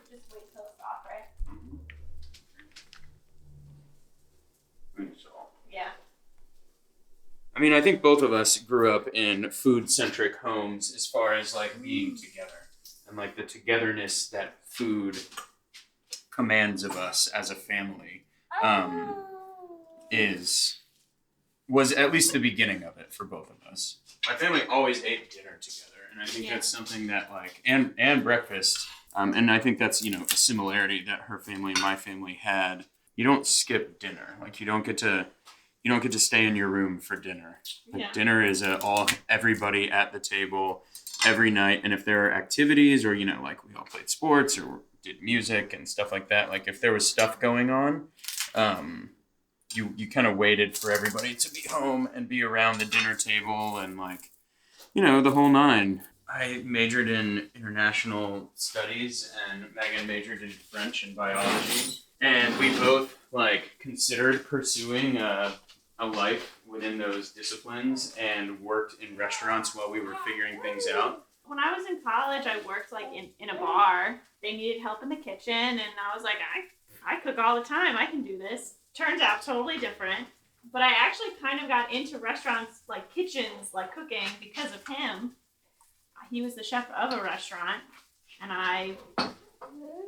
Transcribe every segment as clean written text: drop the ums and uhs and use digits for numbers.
Just wait till it's off, right? Yeah. I mean, I think both of us grew up in food-centric homes as far as like being together and like the togetherness that food commands of us as a family was at least the beginning of it for both of us. My family always ate dinner together, and I think that's something that like and breakfast. And I think that's, you know, a similarity that her family and my family had. You don't skip dinner. Like you don't get to stay in your room for dinner. Like dinner is everybody at the table every night. And if there are activities or, you know, like we all played sports or did music and stuff like that, like if there was stuff going on, you kind of waited for everybody to be home and be around the dinner table and like, you know, the whole nine. I majored in international studies and Megan majored in French and biology. And we both like considered pursuing a life within those disciplines and worked in restaurants while we were figuring things out. When I was in college, I worked like in a bar. They needed help in the kitchen, and I was like, I cook all the time. I can do this. Turns out totally different. But I actually kind of got into restaurants, like kitchens, like cooking, because of him. He was the chef of a restaurant, and I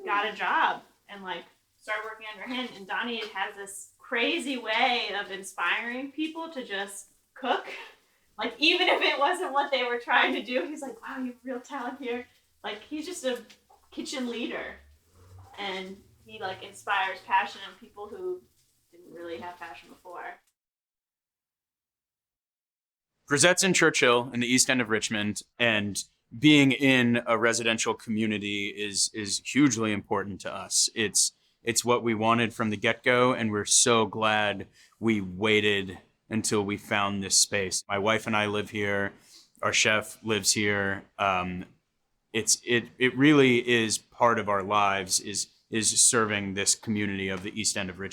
got a job and like started working under him. And Donnie has this crazy way of inspiring people to just cook. Like even if it wasn't what they were trying to do, he's like, wow, you have real talent here. Like he's just a kitchen leader, and he like inspires passion in people who didn't really have passion before. Grisette's in Churchill in the East End of Richmond, and being in a residential community is hugely important to us. It's what we wanted from the get-go, and we're so glad we waited until we found this space. My wife and I live here. Our chef lives here. It really is part of our lives is serving this community of the East End of Richmond.